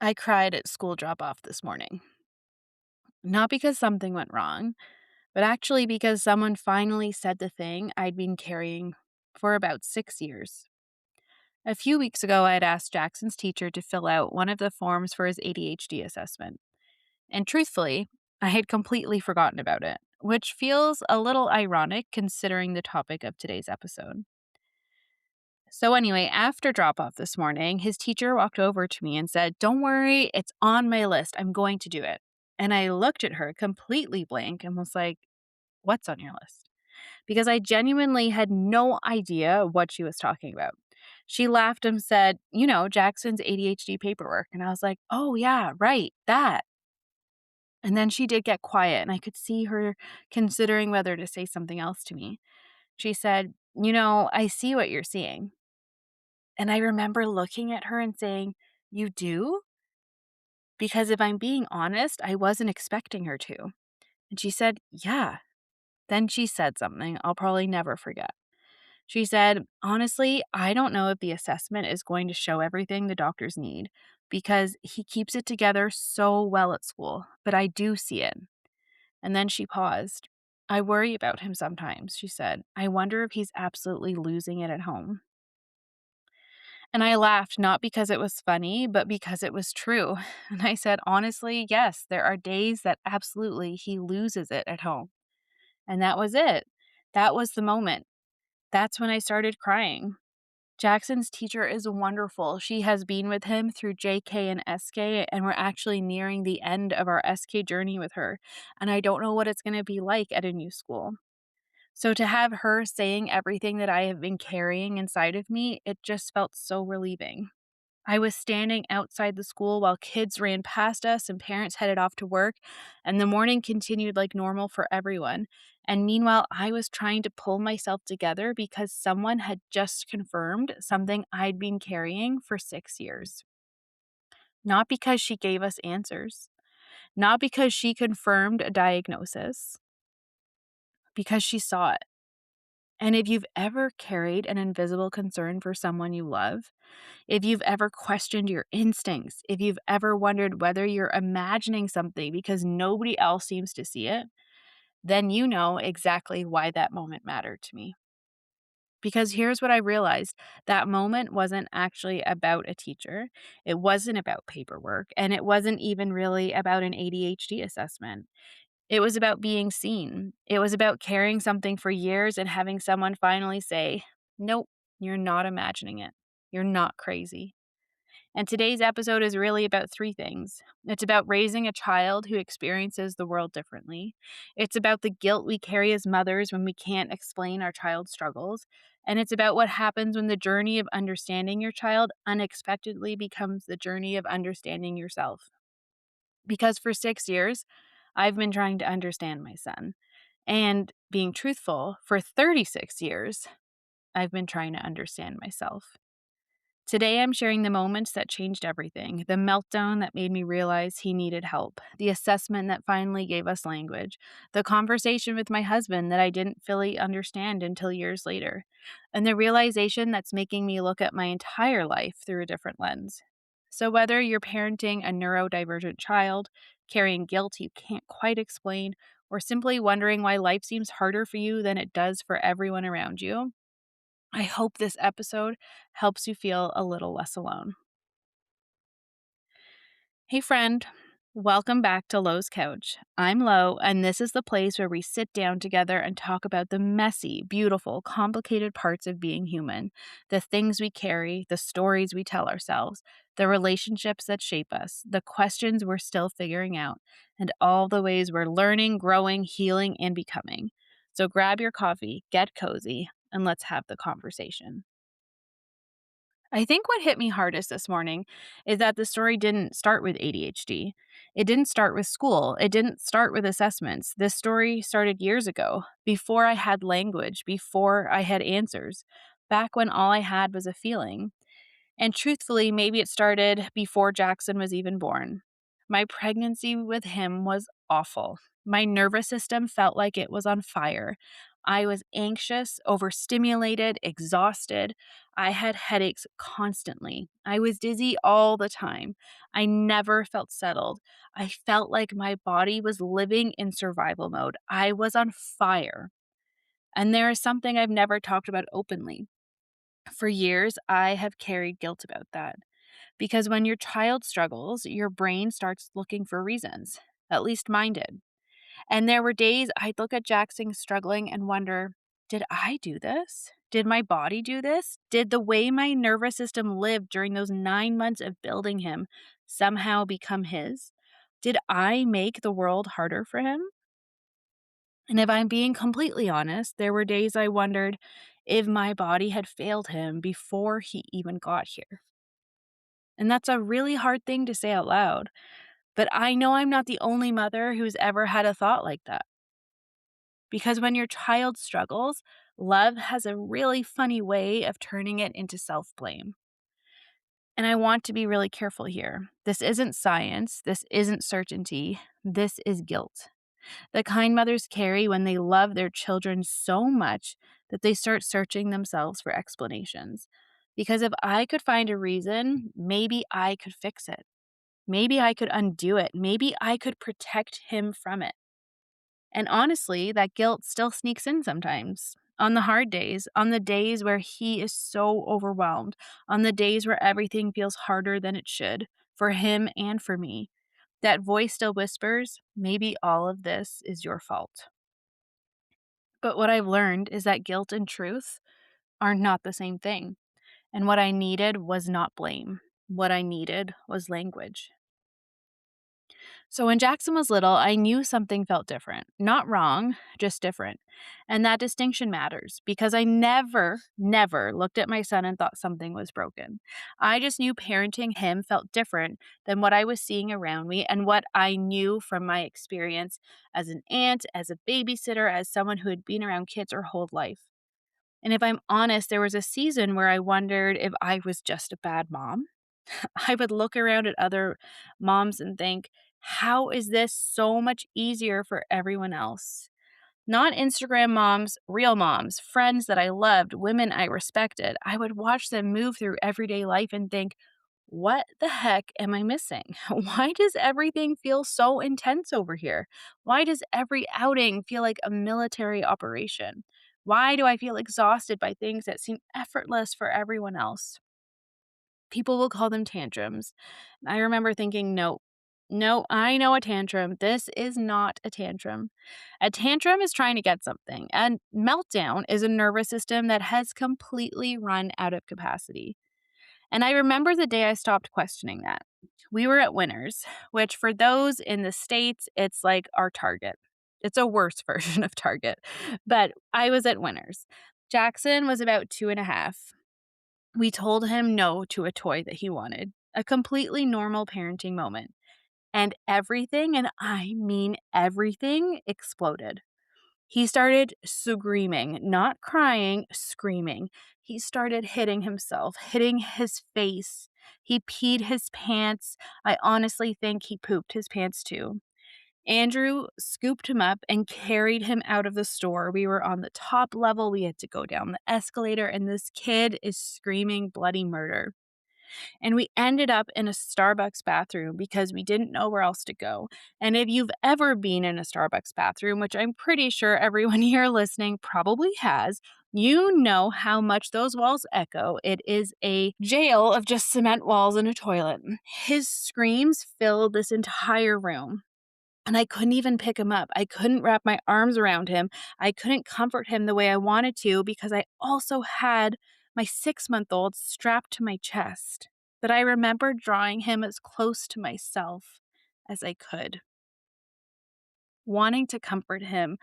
I cried at school drop off this morning. Not because something went wrong, but actually because someone finally said the thing I'd been carrying for about 6 years. A few weeks ago, I had asked Jackson's teacher to fill out one of the forms for his ADHD assessment. And truthfully, I had completely forgotten about it, which feels a little ironic considering the topic of today's episode. So, anyway, after drop off this morning, his teacher walked over to me and said, "Don't worry, it's on my list. I'm going to do it." And I looked at her completely blank and was like, "What's on your list?" Because I genuinely had no idea what she was talking about. She laughed and said, Jackson's ADHD paperwork. And I was like, "Oh, yeah, right, that." And then she did get quiet, and I could see her considering whether to say something else to me. She said, "I see what you're seeing." And I remember looking at her and saying, "You do?" Because if I'm being honest, I wasn't expecting her to. And she said, "Yeah." Then she said something I'll probably never forget. She said, "Honestly, I don't know if the assessment is going to show everything the doctors need because he keeps it together so well at school, but I do see it." And then she paused. "I worry about him sometimes," she said. "I wonder if he's absolutely losing it at home." And I laughed, not because it was funny, but because it was true. And I said, "Honestly, yes, there are days that absolutely he loses it at home." And that was it. That was the moment. That's when I started crying. Jackson's teacher is wonderful. She has been with him through JK and SK, and we're actually nearing the end of our SK journey with her. And I don't know what it's going to be like at a new school. So to have her saying everything that I have been carrying inside of me, it just felt so relieving. I was standing outside the school while kids ran past us and parents headed off to work, and the morning continued like normal for everyone. And meanwhile, I was trying to pull myself together because someone had just confirmed something I'd been carrying for 6 years. Not because she gave us answers, not because she confirmed a diagnosis, because she saw it. And if you've ever carried an invisible concern for someone you love, if you've ever questioned your instincts, if you've ever wondered whether you're imagining something because nobody else seems to see it, then you know exactly why that moment mattered to me. Because here's what I realized: that moment wasn't actually about a teacher, it wasn't about paperwork, and it wasn't even really about an ADHD assessment. It was about being seen. It was about carrying something for years and having someone finally say, "Nope, you're not imagining it. You're not crazy." And today's episode is really about three things. It's about raising a child who experiences the world differently. It's about the guilt we carry as mothers when we can't explain our child's struggles. And it's about what happens when the journey of understanding your child unexpectedly becomes the journey of understanding yourself. Because for 6 years, I've been trying to understand my son. And being truthful, for 36 years, I've been trying to understand myself. Today, I'm sharing the moments that changed everything: the meltdown that made me realize he needed help, the assessment that finally gave us language, the conversation with my husband that I didn't fully understand until years later, and the realization that's making me look at my entire life through a different lens. So, whether you're parenting a neurodivergent child, carrying guilt you can't quite explain, or simply wondering why life seems harder for you than it does for everyone around you, I hope this episode helps you feel a little less alone. Hey, friend. Welcome back to Lo's Couch. I'm Lo, and this is the place where we sit down together and talk about the messy, beautiful, complicated parts of being human, the things we carry, the stories we tell ourselves, the relationships that shape us, the questions we're still figuring out, and all the ways we're learning, growing, healing, and becoming. So grab your coffee, get cozy, and let's have the conversation. I think what hit me hardest this morning is that the story didn't start with ADHD. It didn't start with school. It didn't start with assessments. This story started years ago, before I had language, before I had answers, back when all I had was a feeling. And truthfully, maybe it started before Jackson was even born. My pregnancy with him was awful. My nervous system felt like it was on fire. I was anxious, overstimulated, exhausted. I had headaches constantly. I was dizzy all the time. I never felt settled. I felt like my body was living in survival mode. I was on fire. And there is something I've never talked about openly. For years, I have carried guilt about that. Because when your child struggles, your brain starts looking for reasons. At least mine did. And there were days I'd look at Jackson struggling and wonder, did I do this? Did my body do this? Did the way my nervous system lived during those 9 months of building him somehow become his? Did I make the world harder for him? And if I'm being completely honest, there were days I wondered if my body had failed him before he even got here. And that's a really hard thing to say out loud, but I know I'm not the only mother who's ever had a thought like that. Because when your child struggles, love has a really funny way of turning it into self blame. And I want to be really careful here. This isn't science. This isn't certainty. This is guilt. The kind mothers carry when they love their children so much that they start searching themselves for explanations. Because if I could find a reason, maybe I could fix it. Maybe I could undo it. Maybe I could protect him from it. And honestly, that guilt still sneaks in sometimes. On the hard days, on the days where he is so overwhelmed, on the days where everything feels harder than it should, for him and for me. That voice still whispers, maybe all of this is your fault. But what I've learned is that guilt and truth are not the same thing. And what I needed was not blame. What I needed was language. So when Jackson was little, I knew something felt different. Not wrong, just different. And that distinction matters because I never looked at my son and thought something was broken. I just knew parenting him felt different than what I was seeing around me and what I knew from my experience as an aunt, as a babysitter, as someone who had been around kids her whole life. And if I'm honest, there was a season where I wondered if I was just a bad mom. I would look around at other moms and think, how is this so much easier for everyone else? Not Instagram moms, real moms, friends that I loved, women I respected. I would watch them move through everyday life and think, what the heck am I missing? Why does everything feel so intense over here? Why does every outing feel like a military operation? Why do I feel exhausted by things that seem effortless for everyone else? People will call them tantrums. I remember thinking, no, no, I know a tantrum. This is not a tantrum. A tantrum is trying to get something. And meltdown is a nervous system that has completely run out of capacity. And I remember the day I stopped questioning that. We were at Winners, which for those in the States, it's like our Target. It's a worse version of Target. But I was at Winners. Jackson was about 2.5. We told him no to a toy that he wanted, a completely normal parenting moment. And everything, and I mean everything, exploded. He started screaming, not crying, screaming. He started hitting himself, hitting his face. He peed his pants. I honestly think he pooped his pants too. Andrew scooped him up and carried him out of the store. We were on the top level. We had to go down the escalator, and this kid is screaming bloody murder. And we ended up in a Starbucks bathroom because we didn't know where else to go. And if you've ever been in a Starbucks bathroom, which I'm pretty sure everyone here listening probably has, you know how much those walls echo. It is a jail of just cement walls and a toilet. His screams filled this entire room. And I couldn't even pick him up. I couldn't wrap my arms around him. I couldn't comfort him the way I wanted to because I also had my 6-month-old strapped to my chest. But I remember drawing him as close to myself as I could, wanting to comfort him,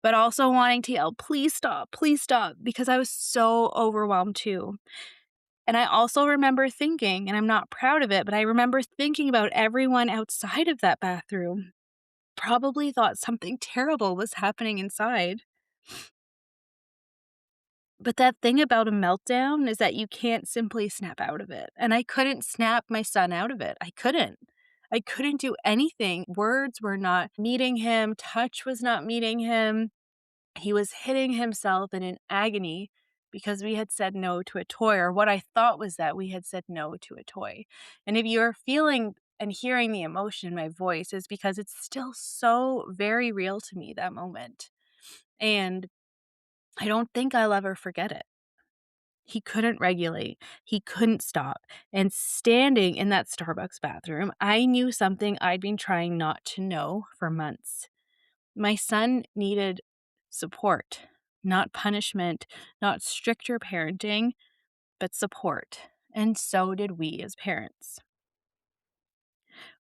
but also wanting to yell, please stop, because I was so overwhelmed too. And I also remember thinking, and I'm not proud of it, but I remember thinking about everyone outside of that bathroom. Probably thought something terrible was happening inside. But that thing about a meltdown is that you can't simply snap out of it. And I couldn't snap my son out of it. I couldn't. I couldn't do anything. Words were not meeting him, touch was not meeting him. He was hitting himself in an agony because we had said no to a toy, or what I thought was that we had said no to a toy. And if you're feeling and hearing the emotion in my voice, is because it's still so very real to me, that moment. And I don't think I'll ever forget it. He couldn't regulate. He couldn't stop. And standing in that Starbucks bathroom, I knew something I'd been trying not to know for months. My son needed support, not punishment, not stricter parenting, but support. And so did we as parents.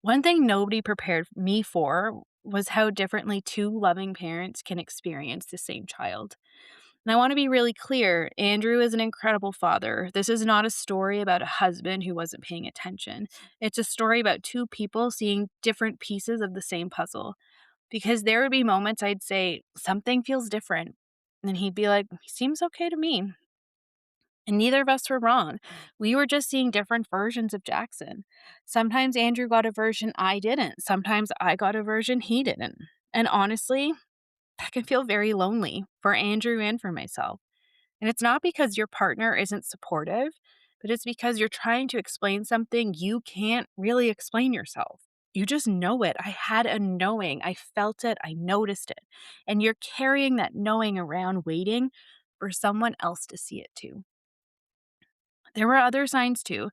One thing nobody prepared me for was how differently two loving parents can experience the same child. And I want to be really clear, Andrew is an incredible father. This is not a story about a husband who wasn't paying attention. It's a story about two people seeing different pieces of the same puzzle. Because there would be moments I'd say, "Something feels different." And he'd be like, "He seems okay to me." And neither of us were wrong. We were just seeing different versions of Jackson. Sometimes Andrew got a version I didn't. Sometimes I got a version he didn't. And honestly, that can feel very lonely for Andrew and for myself. And it's not because your partner isn't supportive, but it's because you're trying to explain something you can't really explain yourself. You just know it. I had a knowing. I felt it. I noticed it. And you're carrying that knowing around, waiting for someone else to see it too. There were other signs too.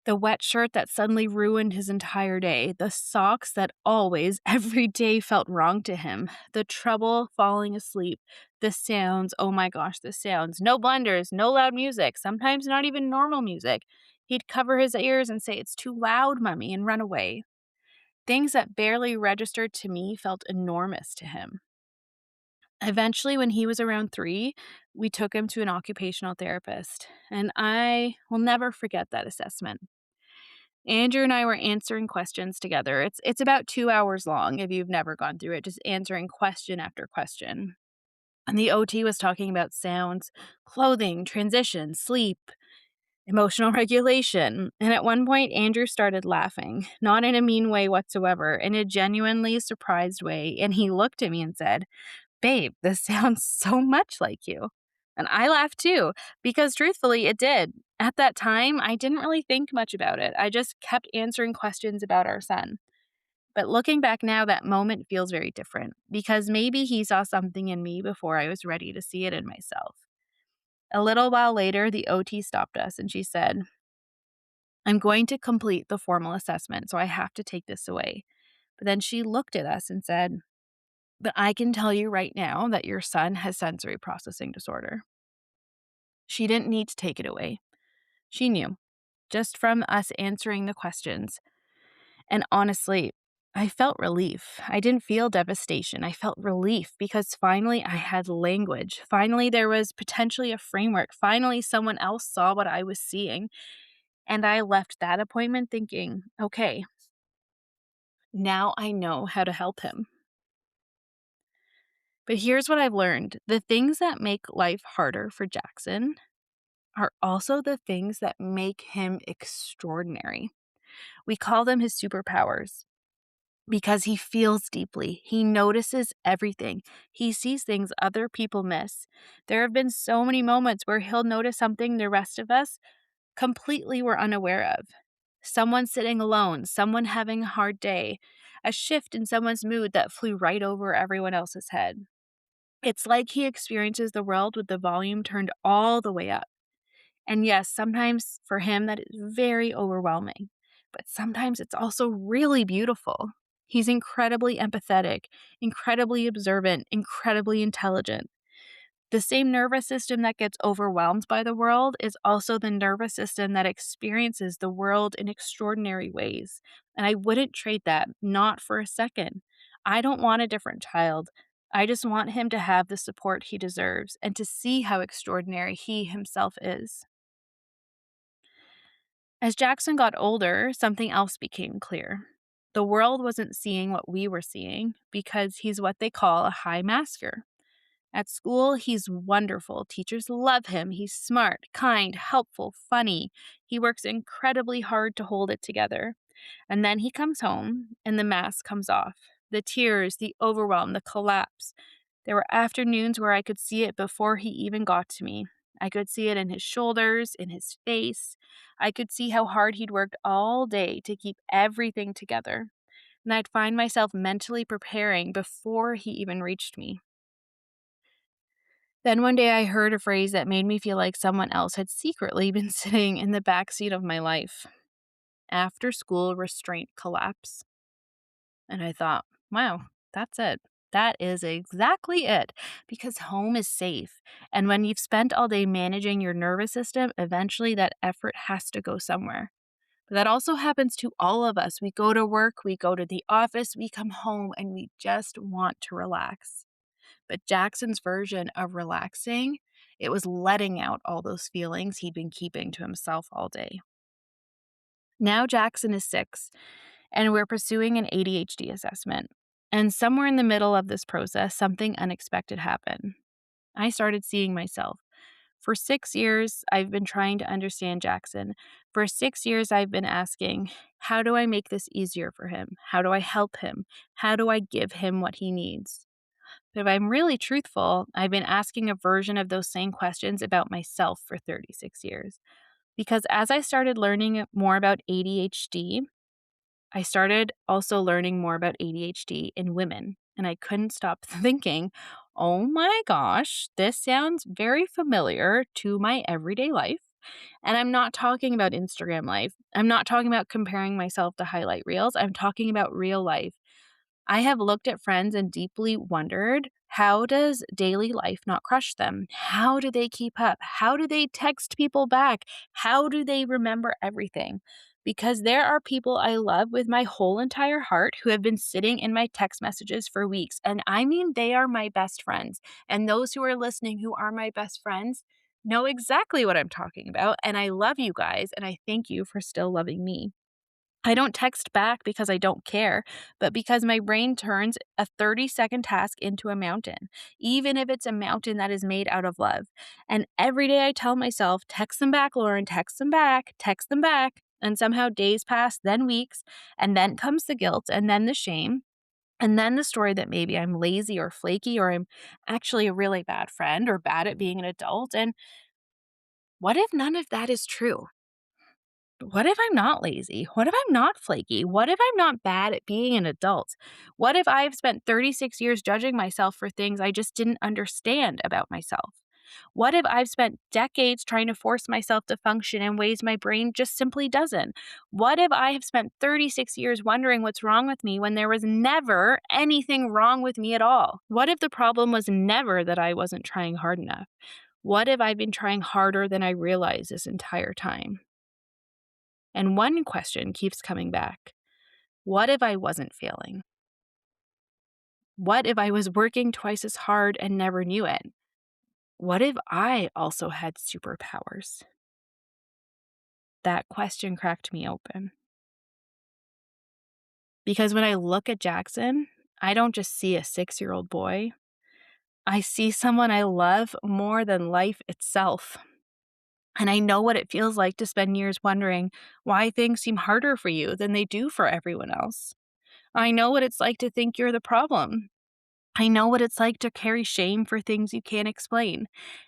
The wet shirt that suddenly ruined his entire day, the socks that always, every day felt wrong to him, the trouble falling asleep, the sounds, oh my gosh, the sounds. No blenders, no loud music, sometimes not even normal music. He'd cover his ears and say, "It's too loud, Mummy," and run away. Things that barely registered to me felt enormous to him. Eventually, when he was around 3, we took him to an occupational therapist, and I will never forget that assessment. Andrew and I were answering questions together. It's about 2 hours long if you've never gone through it, just answering question after question. And the OT was talking about sounds, clothing, transition, sleep, emotional regulation. And at one point, Andrew started laughing, not in a mean way whatsoever, in a genuinely surprised way. And he looked at me and said, "Babe, this sounds so much like you." And I laughed too, because truthfully, it did. At that time, I didn't really think much about it. I just kept answering questions about our son. But looking back now, that moment feels very different because maybe he saw something in me before I was ready to see it in myself. A little while later, the OT stopped us and she said, "I'm going to complete the formal assessment, so I have to take this away." But then she looked at us and said, "But I can tell you right now that your son has sensory processing disorder." She didn't need to take it away. She knew, just from us answering the questions. And honestly, I felt relief. I didn't feel devastation. I felt relief because finally I had language. Finally, there was potentially a framework. Finally, someone else saw what I was seeing. And I left that appointment thinking, okay, now I know how to help him. But here's what I've learned: the things that make life harder for Jackson are also the things that make him extraordinary. We call them his superpowers because he feels deeply. He notices everything. He sees things other people miss. There have been so many moments where he'll notice something the rest of us completely were unaware of. Someone sitting alone, someone having a hard day, a shift in someone's mood that flew right over everyone else's head. It's like he experiences the world with the volume turned all the way up. And yes, sometimes for him that is very overwhelming, but sometimes it's also really beautiful. He's incredibly empathetic, incredibly observant, incredibly intelligent. The same nervous system that gets overwhelmed by the world is also the nervous system that experiences the world in extraordinary ways. And I wouldn't trade that, not for a second. I don't want a different child. I just want him to have the support he deserves and to see how extraordinary he himself is. As Jackson got older, something else became clear. The world wasn't seeing what we were seeing because he's what they call a high masker. At school, he's wonderful. Teachers love him. He's smart, kind, helpful, funny. He works incredibly hard to hold it together. And then he comes home and the mask comes off. The tears, the overwhelm, the collapse. There were afternoons where I could see it before he even got to me. I could see it in his shoulders, in his face. I could see how hard he'd worked all day to keep everything together. And I'd find myself mentally preparing before he even reached me. Then one day I heard a phrase that made me feel like someone else had secretly been sitting in the backseat of my life. After school restraint collapse. And I thought, wow, that's it. That is exactly it. Because home is safe. And when you've spent all day managing your nervous system, eventually that effort has to go somewhere. But that also happens to all of us. We go to work, we go to the office, we come home, and we just want to relax. But Jackson's version of relaxing, it was letting out all those feelings he'd been keeping to himself all day. Now Jackson is 6, and we're pursuing an ADHD assessment. And somewhere in the middle of this process, something unexpected happened. I started seeing myself. For 6 years, I've been trying to understand Jackson. For 6 years, I've been asking, how do I make this easier for him? How do I help him? How do I give him what he needs? But if I'm really truthful, I've been asking a version of those same questions about myself for 36 years. Because as I started learning more about ADHD, I started also learning more about ADHD in women, and I couldn't stop thinking, oh my gosh, this sounds very familiar to my everyday life. And I'm not talking about Instagram life. I'm not talking about comparing myself to highlight reels. I'm talking about real life. I have looked at friends and deeply wondered, how does daily life not crush them? How do they keep up? How do they text people back? How do they remember everything? Because there are people I love with my whole entire heart who have been sitting in my text messages for weeks. And I mean, they are my best friends. And those who are listening who are my best friends know exactly what I'm talking about. And I love you guys. And I thank you for still loving me. I don't text back because I don't care, but because my brain turns a 30-second task into a mountain, even if it's a mountain that is made out of love. And every day I tell myself, text them back, Lauren, text them back, text them back. And somehow days pass, then weeks, and then comes the guilt, and then the shame, and then the story that maybe I'm lazy or flaky, or I'm actually a really bad friend or bad at being an adult. And what if none of that is true? What if I'm not lazy? What if I'm not flaky? What if I'm not bad at being an adult? What if I've spent 36 years judging myself for things I just didn't understand about myself? What if I've spent decades trying to force myself to function in ways my brain just simply doesn't? What if I have spent 36 years wondering what's wrong with me when there was never anything wrong with me at all? What if the problem was never that I wasn't trying hard enough? What if I've been trying harder than I realized this entire time? And one question keeps coming back. What if I wasn't failing? What if I was working twice as hard and never knew it? What if I also had superpowers? That question cracked me open. Because when I look at Jackson, I don't just see a 6-year-old boy. I see someone I love more than life itself. And I know what it feels like to spend years wondering why things seem harder for you than they do for everyone else. I know what it's like to think you're the problem. I know what it's like to carry shame for things you can't explain.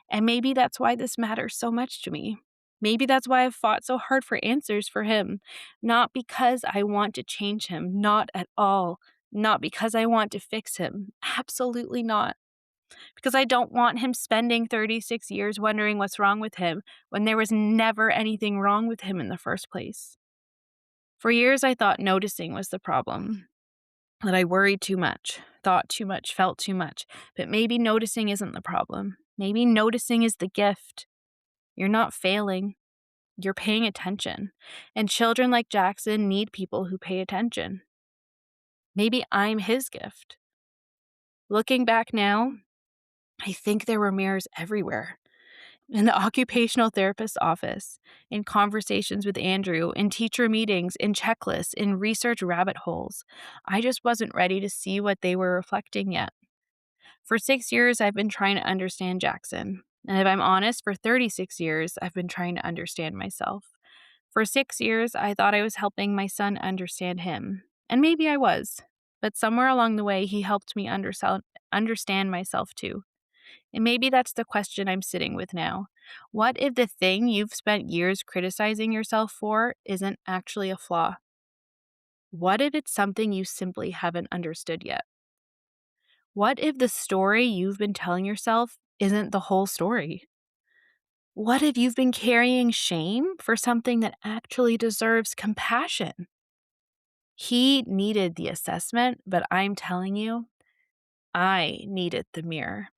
And maybe that's why this matters so much to me. Maybe that's why I've fought so hard for answers for him. Not because I want to change him, not at all. Not because I want to fix him. Absolutely not. Because I don't want him spending 36 years wondering what's wrong with him when there was never anything wrong with him in the first place. For years, I thought noticing was the problem. That I worried too much, thought too much, felt too much. But maybe noticing isn't the problem. Maybe noticing is the gift. You're not failing. You're paying attention. And children like Jackson need people who pay attention. Maybe I'm his gift. Looking back now, I think there were mirrors everywhere. In the occupational therapist's office, in conversations with Andrew, in teacher meetings, in checklists, in research rabbit holes. I just wasn't ready to see what they were reflecting yet. For 6 years, I've been trying to understand Jackson. And if I'm honest, for 36 years, I've been trying to understand myself. For 6 years, I thought I was helping my son understand him. And maybe I was. But somewhere along the way, he helped me understand myself too. And maybe that's the question I'm sitting with now. What if the thing you've spent years criticizing yourself for isn't actually a flaw? What if it's something you simply haven't understood yet? What if the story you've been telling yourself isn't the whole story? What if you've been carrying shame for something that actually deserves compassion? He needed the assessment, but I'm telling you, I needed the mirror.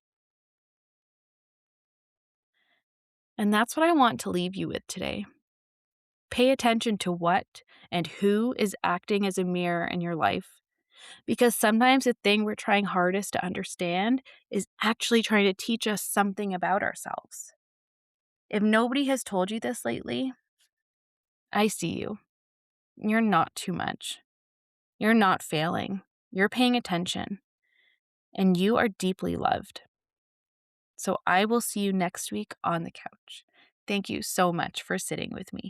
And that's what I want to leave you with today. Pay attention to what and who is acting as a mirror in your life. Because sometimes the thing we're trying hardest to understand is actually trying to teach us something about ourselves. If nobody has told you this lately, I see you. You're not too much. You're not failing. You're paying attention. And you are deeply loved. So I will see you next week on the couch. Thank you so much for sitting with me.